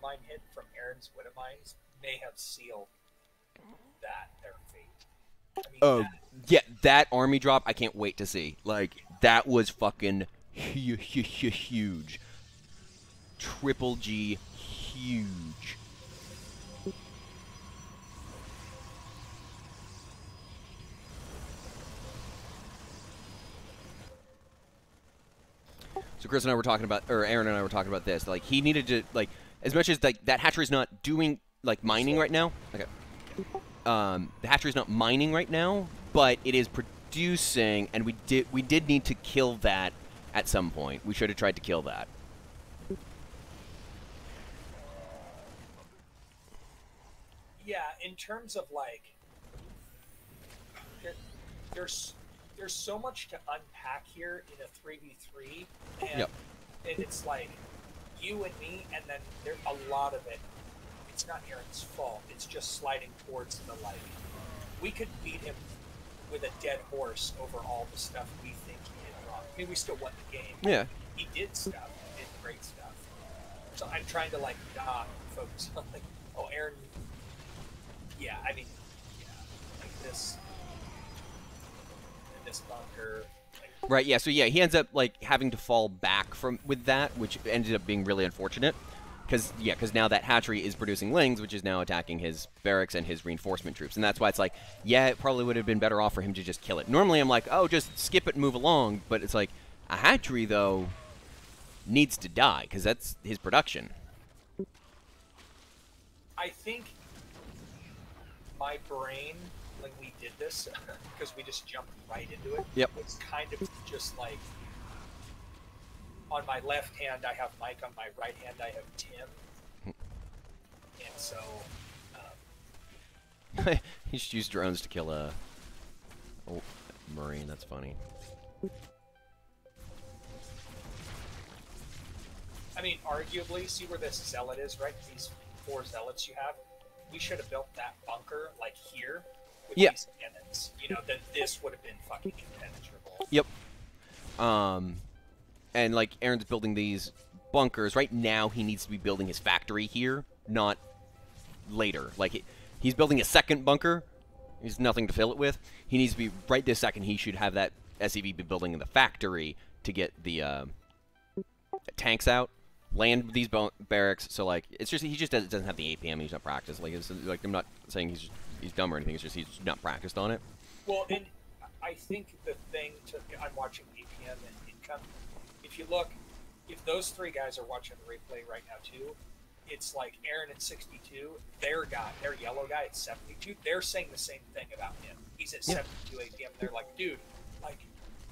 Widowmine hit from Aaron's Widowmines may have sealed their fate. I mean, Oh, yeah, that army drop, I can't wait to see. Like, that was fucking huge. Triple G, huge. So Chris and I were talking about, or Aaron and I were talking about this. Like, he needed to, like, as much as, like, that hatchery's not doing, like, mining right now. Okay. The hatchery's not mining right now, but it is producing, and we did need to kill that at some point. We should have tried to kill that. Yeah, in terms of like, there's so much to unpack here in a 3v3, and Yep. and it's like you and me, and then there's a lot of it. It's not Aaron's fault. It's just sliding towards the like. We could beat him with a dead horse over all the stuff we think he did wrong. I mean, we still won the game. Yeah. He did stuff. He did great stuff. So I'm trying to like not focus on like, oh, Aaron. Yeah, I mean, yeah, like this bunker. Like, Right, yeah, so yeah, he ends up, like, having to fall back from with that, which ended up being really unfortunate. Because now that hatchery is producing lings, which is now attacking his barracks and his reinforcement troops. And that's why it's like, yeah, it probably would have been better off for him to just kill it. Normally I'm like, oh, just skip it and move along. But it's like, a hatchery, though, needs to die, because that's his production. I think my brain, when we did this, because we just jumped right into it, Yep. was kind of just like, on my left hand I have Mike, on my right hand I have Tim, and so He just used drones to kill a Marine, that's funny. I mean, arguably, see where this zealot is, right? These 4 zealots you have, we should have built that bunker like here with Yeah. these cannons. You know, then this would have been fucking impenetrable. Yep. And like Aaron's building these bunkers right now. He needs to be building his factory here, not later. Like he's building a second bunker. He's nothing to fill it with. He needs to be right this second. He should have that SEV be building in the factory to get the tanks out, land these barracks. So like it's just he just doesn't have the APM. He's not practiced. Like it's like I'm not saying he's dumb or anything. It's just he's not practiced on it. Well, and I think the thing I'm watching APM and income. If you look, if those 3 guys are watching the replay right now too, it's like Aaron at 62, their yellow guy at 72, they're saying the same thing about him. He's at 72 APM. They're like, dude, like,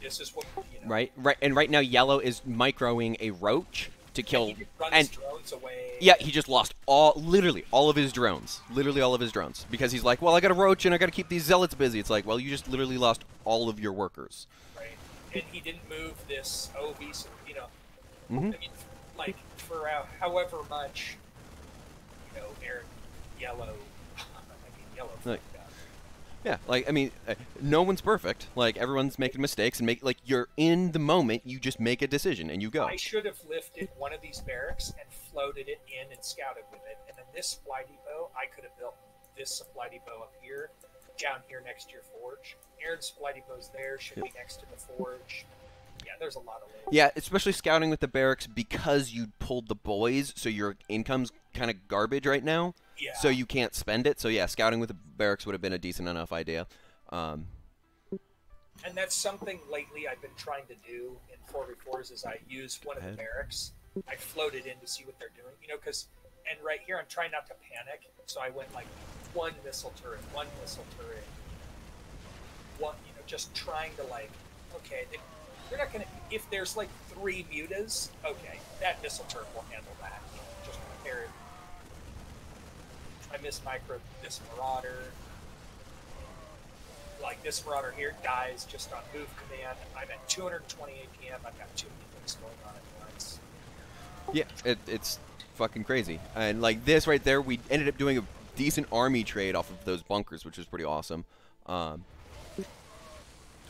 this is what, you know. Right, and right now yellow is microing a roach to kill. He just runs drones away. Yeah, he just lost literally all of his drones. Literally all of his drones. Because he's like, well, I got a roach and I got to keep these zealots busy. It's like, well, you just literally lost all of your workers. Right. And he didn't move this OV, so, you know. Mm-hmm. I mean, like, for however much, you know, Aaron, yellow, yellow. Like, yeah, like, I mean, no one's perfect. Like, everyone's making mistakes, and like, you're in the moment, you just make a decision, and you go. I should have lifted one of these barracks and floated it in and scouted with it. And then this supply depot, I could have built this supply depot up here, down here next to your forge. Aaron's supply depot's there, should be next to the forge. Yeah, there's a lot of ways. Yeah, especially scouting with the barracks because you pulled the boys, so your income's kind of garbage right now. Yeah. So you can't spend it. So yeah, scouting with the barracks would have been a decent enough idea. And that's something lately I've been trying to do in 4v4s is I use one of the barracks. I float it in to see what they're doing, you know, because, and right here I'm trying not to panic, so I went like one missile turret, one, you know, just trying to like, okay, they're not going to, if there's like 3 mutas, okay, that missile turret will handle that, you know, just prepare it. I miss micro this Marauder. Like this Marauder here dies just on move command. I'm at 220 APM. I've got too many things going on at once. Yeah, it's fucking crazy. And like this right there, we ended up doing a decent army trade off of those bunkers, which was pretty awesome.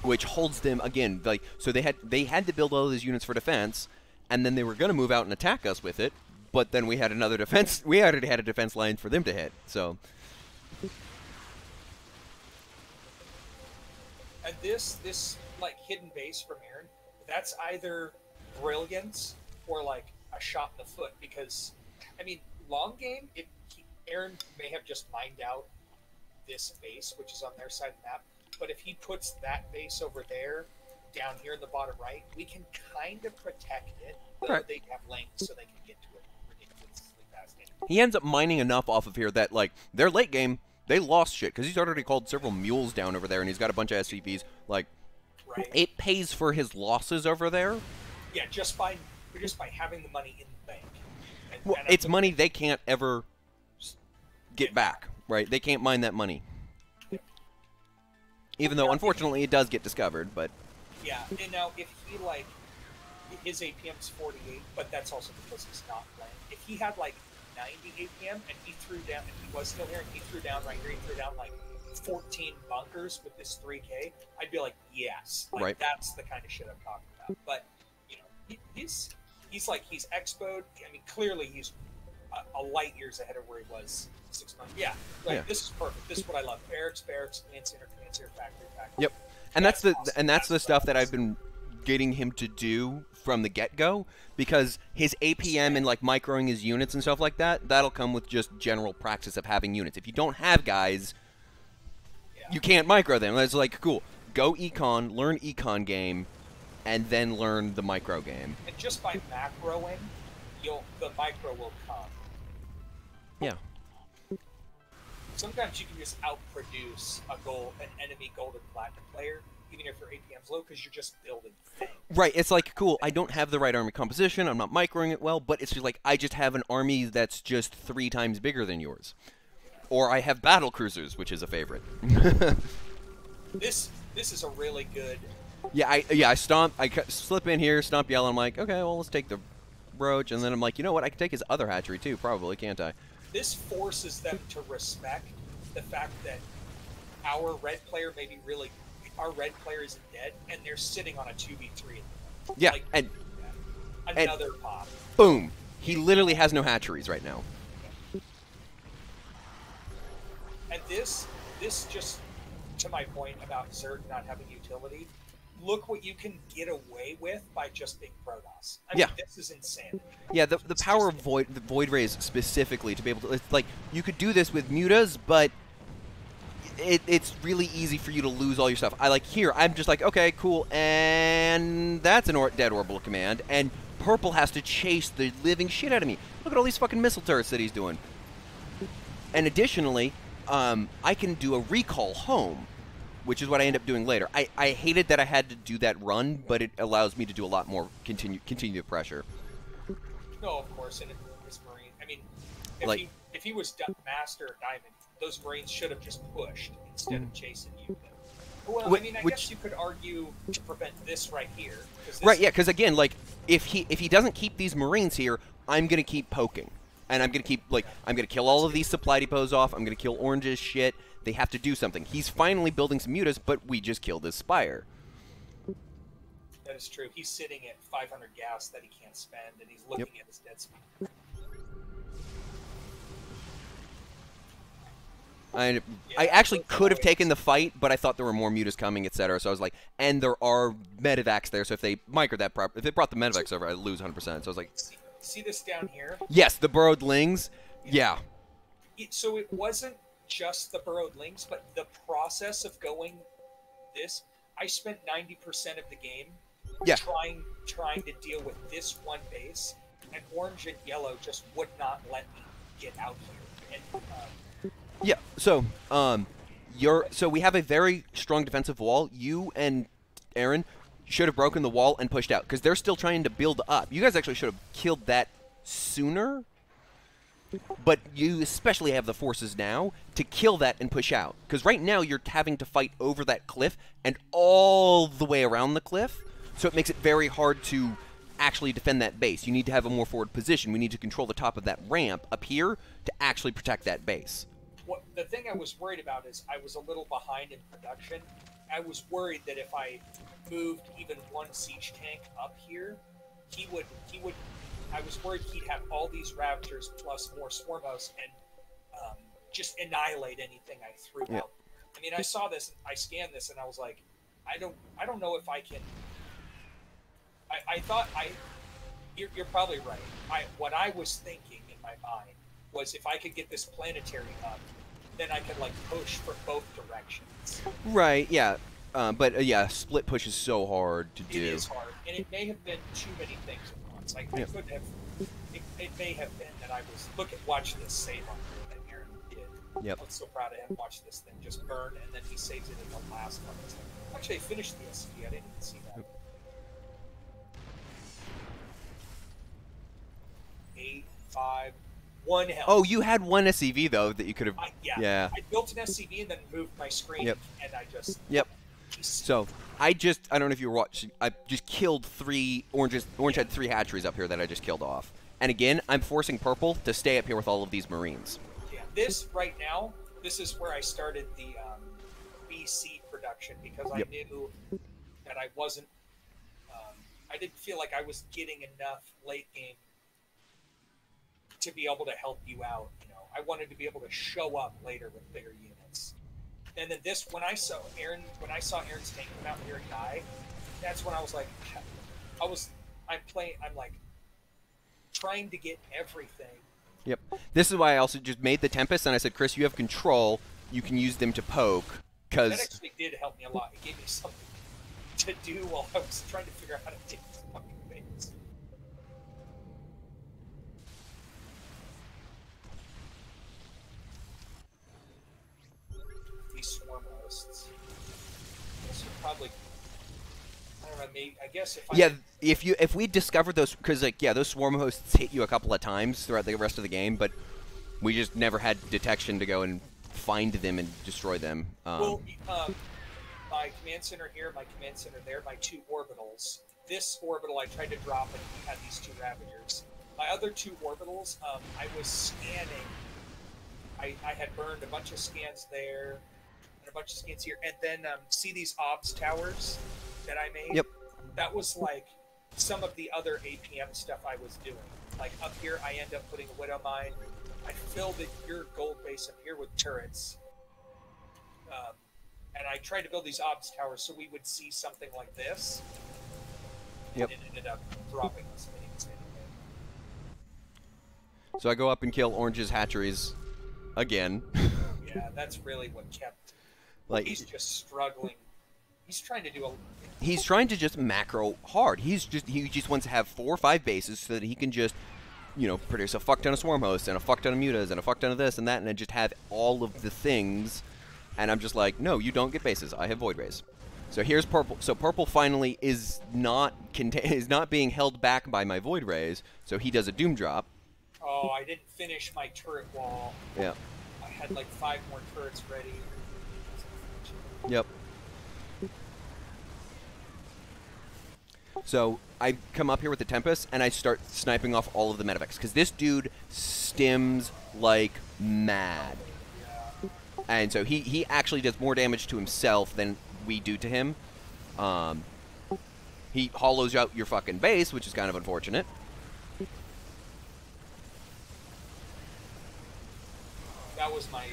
Which holds them again, like so they had to build all those units for defense, and then they were gonna move out and attack us with it, but then we had another defense. We already had a defense line for them to hit. So. And this like hidden base from Aaron, that's either brilliance or like a shot in the foot. Because, I mean, long game, Aaron may have just mined out this base, which is on their side of the map. But if he puts that base over there, down here in the bottom right, we can kind of protect it. Right. They have lanes, so they can get to it ridiculously fast. He ends up mining enough off of here that, like, their late game, they lost shit, because he's already called several mules down over there, and he's got a bunch of SCVs. Like, right. It pays for his losses over there. Yeah, just by having the money in the bank. Well, it's money they can't ever get back, right? They can't mine that money. Even though, unfortunately, it does get discovered, but... Yeah, and now if he, like, his APM's 48, but that's also because he's not playing. If he had, like, 90 APM, and he threw down, and he was still here, and he threw down right here, he threw down, like, 14 bunkers with this 3K, I'd be like, yes. Like, right. That's the kind of shit I'm talking about. But, you know, he's expoed. I mean, clearly he's a light years ahead of where he was 6 months. Yeah, like, yeah. This is perfect. This is what I love. Barracks, Command Center, Factory. Yep. And that's the awesome. And that's the stuff that I've been getting him to do from the get-go, because his APM and like microing his units and stuff like that, that'll come with just general practice of having units. If you don't have guys, you can't micro them. It's like, cool, go econ, learn econ game, and then learn the micro game. And just by macroing, the micro will come. Yeah. Sometimes you can just outproduce an enemy gold and platinum player, even if your APM's low, because you're just building things. Right, it's like, cool, I don't have the right army composition, I'm not microing it well, but it's just like, I just have an army that's just 3 times bigger than yours. Or I have battle cruisers, which is a favorite. This is a really good... Yeah, I slip in here, stomp yellow, I'm like, okay, well, let's take the Roach, and then I'm like, you know what, I can take his other hatchery too, probably, can't I? This forces them to respect the fact that our red player our red player isn't dead, and they're sitting on a 2v3. Yeah, like, and another pop. Boom. He literally has no hatcheries right now. And this just, to my point about Zerg not having utility, look what you can get away with by just being Protoss. I mean, this is insane. Yeah, the power of Void Rays specifically to be able to, it's like, you could do this with mutas, but it's really easy for you to lose all your stuff. I'm just like, okay, cool, and that's an dead orbital command, and purple has to chase the living shit out of me. Look at all these fucking missile turrets that he's doing. And additionally, I can do a recall home, which is what I end up doing later. I hated that I had to do that run, but it allows me to do a lot more continue the pressure. No, of course, and his Marine. I mean, if he was Master or Diamond, those Marines should have just pushed instead of chasing you. Well, I mean, I guess you could argue to prevent this right here. Right, yeah, because again, like, if he doesn't keep these Marines here, I'm gonna keep poking, and I'm gonna keep I'm gonna kill all of these supply depots off. I'm gonna kill Orange's shit. They have to do something. He's finally building some mutas, but we just killed his Spire. That is true. He's sitting at 500 gas that he can't spend, and he's looking at his dead speed. I actually could have taken the fight, but I thought there were more mutas coming, etc. So I was like, and there are medevacs there, so if they microed that if they brought the medevacs over, I'd lose 100%. So I was like... See this down here? Yes, the burrowed lings. Yeah. So it wasn't just the burrowed lings, but the process of going this, I spent 90% of the game trying to deal with this one base, and orange and yellow just would not let me get out here. And, yeah, so so we have a very strong defensive wall. You and Aaron should have broken the wall and pushed out, because they're still trying to build up. You guys actually should have killed that sooner. But you especially have the forces now to kill that and push out. Because right now you're having to fight over that cliff and all the way around the cliff. So it makes it very hard to actually defend that base. You need to have a more forward position. We need to control the top of that ramp up here to actually protect that base. The thing I was worried about is I was a little behind in production. I was worried that if I moved even one siege tank up here, he would I was worried he'd have all these Ravagers plus more Swarm hosts and just annihilate anything I threw out. I mean, I saw this, I scanned this, and I was like, I don't know if I can. I thought you're probably right. What I was thinking in my mind was if I could get this planetary up, then I could like push for both directions. Right. Yeah. But yeah, split push is so hard to do. It is hard, and it may have been too many things at once. Like I could have. It may have been that I was watch this save on that Aaron did. Yep. I was so proud of him. Watch this thing just burn, and then he saves it in the last one. It's like, actually, I finished the SCP. I didn't even see that. 8, 5, 1 health. Oh, you had one SCV though that you could have. Yeah. I built an SCV and then moved my screen, and I just. Yep. So I don't know if you were watching. I just killed 3 oranges. Orange had 3 hatcheries up here that I just killed off. And again, I'm forcing purple to stay up here with all of these Marines. Yeah, this right now, this is where I started the BC production because I knew that I wasn't. I didn't feel like I was getting enough late game to be able to help you out. You know, I wanted to be able to show up later with bigger units. And then this, when I saw Aaron's tank come out here and die, that's when I was like, I'm like trying to get everything. Yep. This is why I also just made the Tempest, and I said, Chris, you have control. You can use them to poke. That actually did help me a lot. It gave me something to do while I was trying to figure out how to do these fucking things. These swarm hosts. This would probably. I don't know. Maybe I guess if we discovered those, because like those swarm hosts hit you a couple of times throughout the rest of the game, but we just never had detection to go and find them and destroy them. My command center here, my command center there, my 2 orbitals. This orbital I tried to drop and he had these 2 Ravagers. My other 2 orbitals, I was scanning. I had burned a bunch of scans there and a bunch of scans here. And then see these obs towers that I made? Yep. That was like some of the other APM stuff I was doing. Like up here, I end up putting a Widow Mine. I filled your gold base up here with turrets. And I tried to build these obs towers so we would see something like this. Yep. And it ended up dropping us anyway. So I go up and kill Orange's hatcheries again. Yeah, that's really what kept. Like he's just struggling. He's trying to do a. He's trying to just macro hard. He just wants to have 4 or 5 bases so that he can just, produce a fuck ton of swarm hosts and a fuck ton of mutas and a fuck ton of this and that and then just have all of the things. And I'm just like, no, you don't get bases. I have Void Rays. So here's purple. So purple finally is not being held back by my Void Rays. So he does a Doom Drop. Oh, I didn't finish my turret wall. Yeah. I had like 5 more turrets ready. Yep. So I come up here with the Tempest and I start sniping off all of the Medivacs because this dude stims like mad. And so he actually does more damage to himself than we do to him. He hollows out your fucking base, which is kind of unfortunate. That was my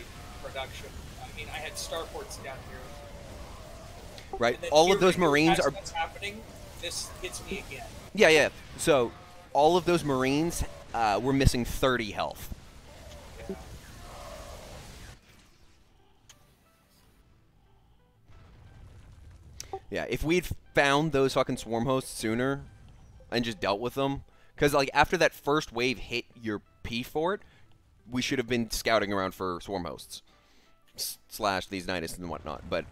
production. I mean, I had starports down here. Right. All of those Marines are... That's happening. This hits me again. Yeah. So all of those Marines were missing 30 health. Yeah, if we'd found those fucking swarm hosts sooner and just dealt with them, because like after that first wave hit your P fort, we should have been scouting around for swarm hosts slash these Nidus and whatnot. But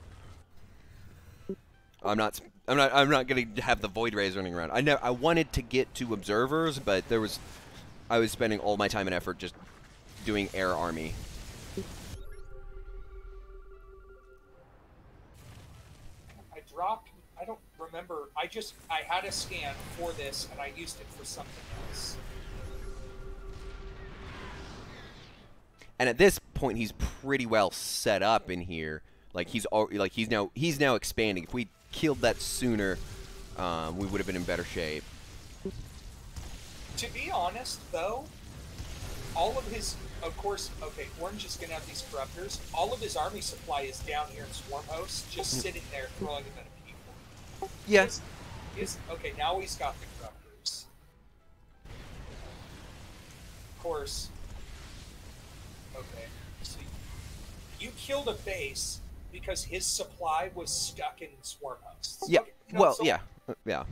I'm not gonna have the Void Rays running around. I wanted to get to observers, but I was spending all my time and effort just doing air army. I don't remember. I had a scan for this and I used it for something else. And at this point, he's pretty well set up in here. Like he's now expanding. If we killed that sooner, we would have been in better shape. To be honest, though, all of his, of course, okay, Orange is going to have these corruptors. All of his army supply is down here in Swarm Host, just sitting there throwing them at people. Yes. Okay, now he's got the corruptors. Of course. Okay, so you killed a base because his supply was stuck in Swarm Hosts. Yeah. Okay, you know, Well, so yeah. Yeah.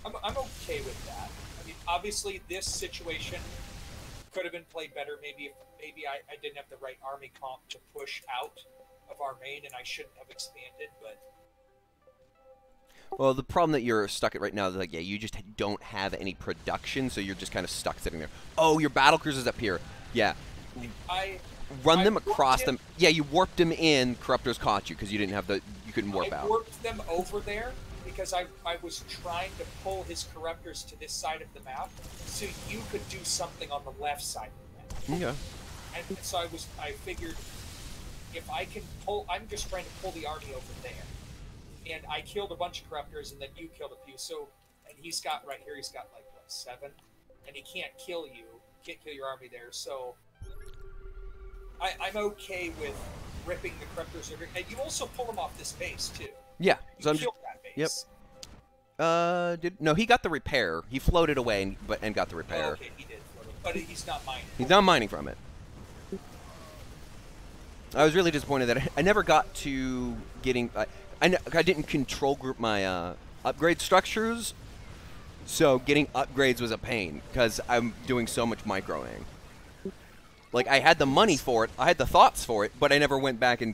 I'm okay with that. I mean, obviously, this situation could have been played better. Maybe I didn't have the right army comp to push out of our main, and I shouldn't have expanded. But Well, the problem that you're stuck at right now is like, yeah, you just don't have any production, so you're just kind of stuck sitting there. Oh, your battle cruiser's up here. Yeah. Run them across them. Yeah, you warped them in. Corruptors caught you because you didn't have the. You couldn't warp out. I warped them over there because I was trying to pull his corruptors to this side of the map, so you could do something on the left side of the map. Yeah. And so I figured if I can pull, I'm just trying to pull the army over there. And I killed a bunch of corruptors, and then you killed a few. So, and he's got right here, he's got like what, 7, and he can't kill you, can't kill your army there. So, I'm okay with ripping the corruptors over. And you also pull them off this base too. Yeah. You So I'm killed that base. Yep. No, he got the repair. He floated away and got the repair. Oh, okay, he did float it, but he's not mining. He's not mining from it. I was really disappointed that I never got to getting. I didn't control group my upgrade structures, so getting upgrades was a pain because I'm doing so much microing. Like, I had the money for it, I had the thoughts for it, but I never went back and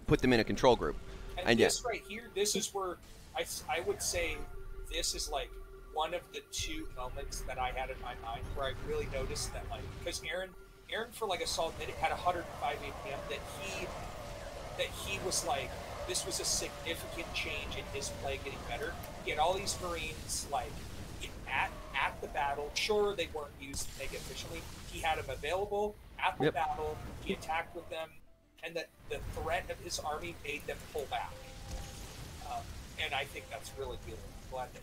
put them in a control group. And this right here, this is where I would say this is like one of the 2 moments that I had in my mind where I really noticed that, like, because Aaron for like a solid minute had 105 APM, that he was like, this was a significant change in his play getting better. He had all these Marines like at the battle. Sure, they weren't used mega efficiently. He had them available at the battle. He attacked with them, and the threat of his army made them pull back. And I think that's really good. I'm glad that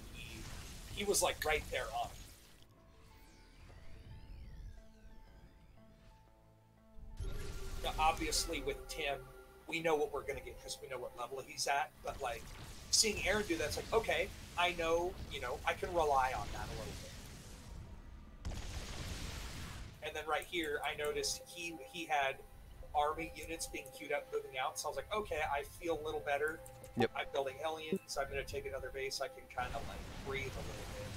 he was like right there on it. Now, obviously, with Tim, we know what we're going to get because we know what level he's at. But like seeing Aaron do that's like, okay, I know, I can rely on that a little bit. And then right here, I noticed he had army units being queued up, moving out. So I was like, okay, I feel a little better. Yep. I'm building Hellions. I'm going to take another base. I can kind of like breathe a little bit.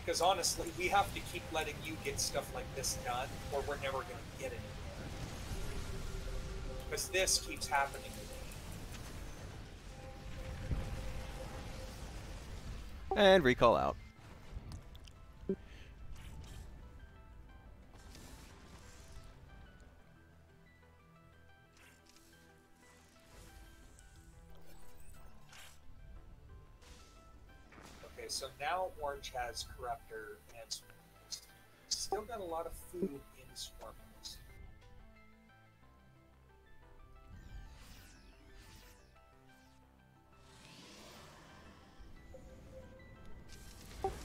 Because honestly, we have to keep letting you get stuff like this done, or we're never going to get it anywhere. Because this keeps happening to me. And recall out. Okay, so now Orange has Corruptor and still got a lot of food in Swarm Host.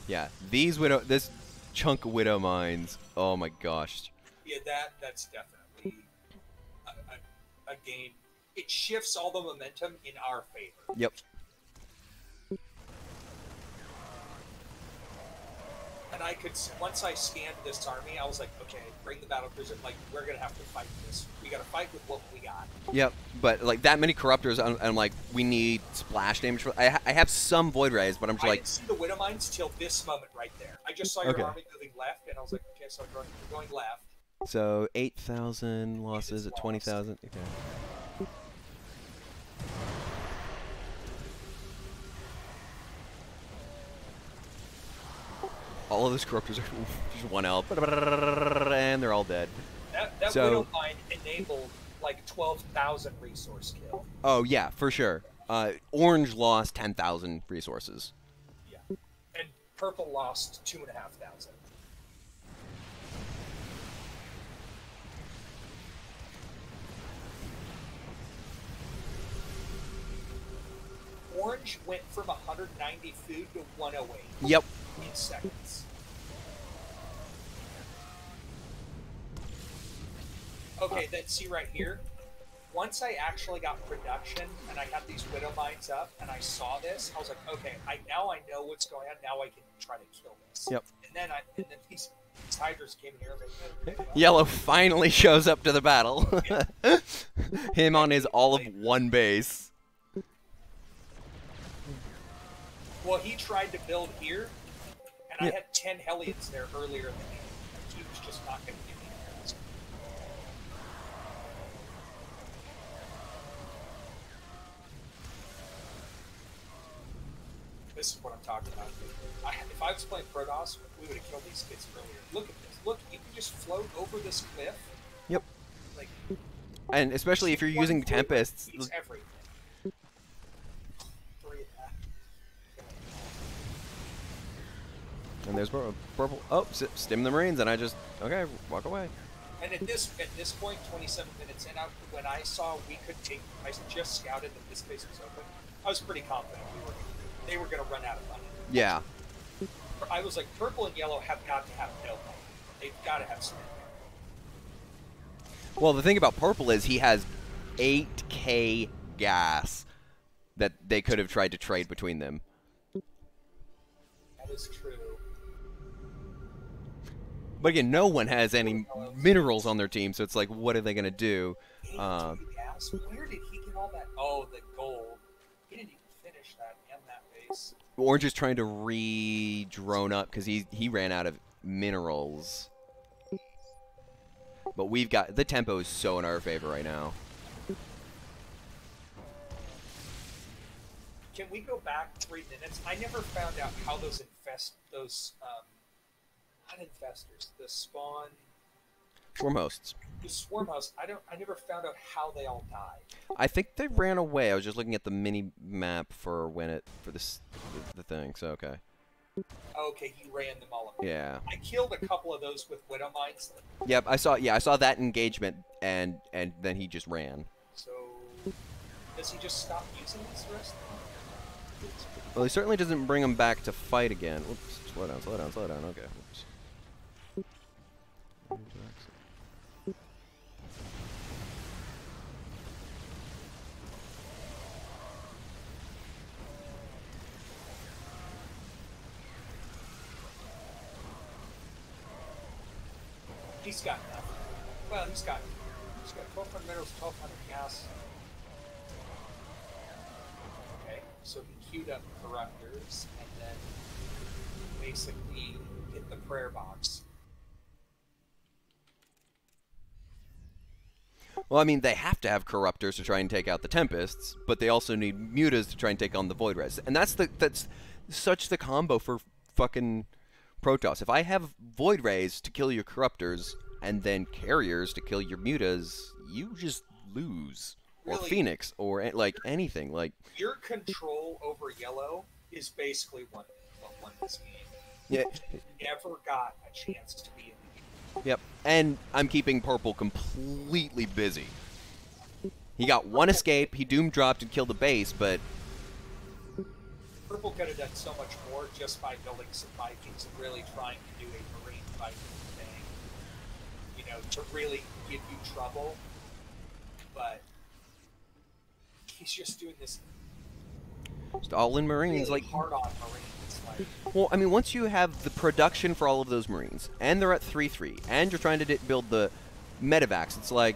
Yeah, this chunk of Widow Mines, oh my gosh. Yeah, that's definitely a game. It shifts all the momentum in our favor. Yep. And I could, once I scanned this army, I was like, okay, bring the battlecruiser. Like, we're gonna have to fight this. We gotta fight with what we got. Yep, but like that many Corruptors, I'm like, we need splash damage. I have some Void Rays, but I'm just I like... didn't see the Widow Mines till this moment right there. I just saw your army moving left, and I was like, okay, so we're going left. So 8,000 losses at 20,000. Okay. All of those Corruptors are just 1 out, and they're all dead. That Widow Mine enabled like 12,000 resource kill. Oh yeah, for sure. Orange lost 10,000 resources. Yeah, and Purple lost 2,500. orange went from 190 food to 108 Yep. in seconds. Okay, then see right here. Once I actually got production and I got these widow mines up and I saw this, I was like, okay, now I know what's going on. Now I can try to kill this. Yep. And then these hydras came in here. I was like, okay, well, Yellow finally shows up to the battle. Him on his all of one base. well, he tried to build here, and Yeah. I had 10 Hellions there earlier in the game. He was just not going to give me carrots. This is what I'm talking about. If I was playing Protoss, we would have killed these kids earlier. Look at this. Look, you can just float over this cliff. Yep. Like, And especially if you're one using float Tempests. beats everything. 3 of that. And there's purple. Oh, stim the Marines, and I just okay, walk away. And at this point, 27 minutes in, when I saw we could take, I just scouted that this base was open. I was pretty confident they were going to run out of money. Yeah. I was like, purple and yellow have got to have no money. They've got to have spend. Well, the thing about purple is he has 8K gas that they could have tried to trade between them. That is true. But again, no one has any minerals on their team, so it's like, what are they going to do? 82 gas? Where did he get all that? Oh, the gold. He didn't even finish that and that base. Orange is trying to re-drone up because he ran out of minerals. But we've got... The tempo is so in our favor right now. Can we go back 3 minutes? I never found out how those not infestors, the spawn... Swarm hosts. The swarm house, I never found out how they all died. I think they ran away. I was just looking at the mini map for the thing, so okay. Okay, he ran them all up. Yeah. I killed a couple of those with widow mines. Yep, I saw that engagement and then he just ran. So does he just stop using this rest? Well, he certainly doesn't bring him back to fight again. Whoops, slow down, okay. Whoops. He's got nothing. Well, he's got 1,200 minerals, 1,200 gas. Okay, so he queued up corruptors and then basically hit the prayer box. Well, I mean, they have to have corruptors to try and take out the Tempests, but they also need mutas to try and take on the Void Res. And that's such the combo for fucking Protoss. If I have Void Rays to kill your corruptors and then carriers to kill your mutas, you just lose. Or Really? Phoenix or like anything. Like Your control over yellow is basically what won this game. yeah, You never got a chance to be in the game. yep. And I'm keeping purple completely busy. He got one escape, he doom dropped and killed the base, but Purple could have done so much more just by building some Vikings and really trying to do a Marine Viking thing. You know, to really give you trouble. But he's just doing this just all in Marines really like hard on Marines. Like, well, I mean, once you have the production for all of those Marines, and they're at 3-3, and you're trying to build the Medivacs, it's like,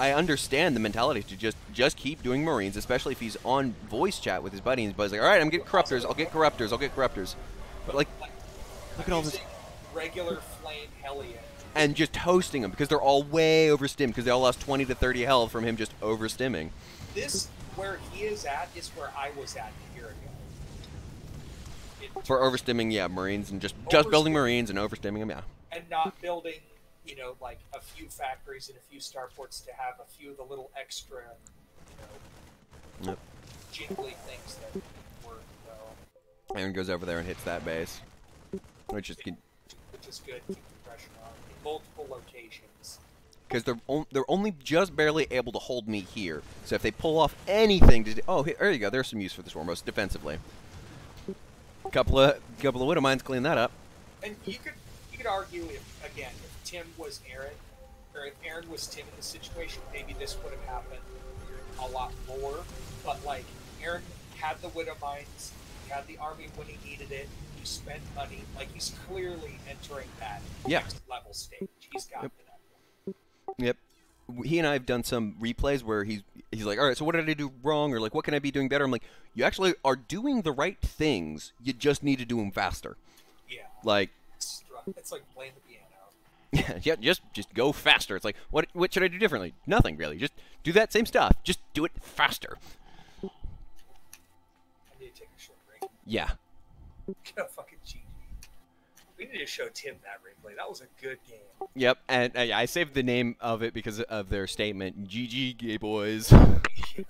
I understand the mentality to just keep doing Marines, especially if he's on voice chat with his buddy, and his buddy's like, alright, I'm getting Corruptors, I'll get Corruptors. But, like, look at all this. regular Flame Hellion. And just toasting them, because they're all way overstimmed, because they all lost 20 to 30 health from him just overstimming. This, where he is at, is where I was at a year ago. For overstimming, yeah, Marines, and just building Marines and overstimming them, yeah. And not building, you know, like a few factories and a few starports to have a few of the little extra, you know, Yep. jingly things that work well. Aaron goes over there and hits that base, which is good. Which is good, keep the pressure on in multiple locations. because they're only just barely able to hold me here. So if they pull off anything to oh, here, there you go. There's some use for the Swarmos defensively. Couple of Widow Mines clean that up. And you could argue if Tim was Aaron, or if Aaron was Tim in the situation, maybe this would have happened a lot more. But like Aaron had the Widow Mines, he had the army when he needed it. He spent money. Like he's clearly entering that next level stage. He's got it up. Yep. He and I have done some replays where he's like, all right, so what did I do wrong? Or like, what can I be doing better? I'm like, you actually are doing the right things. You just need to do them faster. Yeah. Like, it's like playing the piano. Yeah, just go faster. It's like, what should I do differently? Nothing really. Just do that same stuff. Just do it faster. I need to take a short break. Yeah. Get a fucking GG. We need to show Tim that replay. That was a good game. Yep, and I saved the name of it because of their statement. GG, gay boys. Yeah.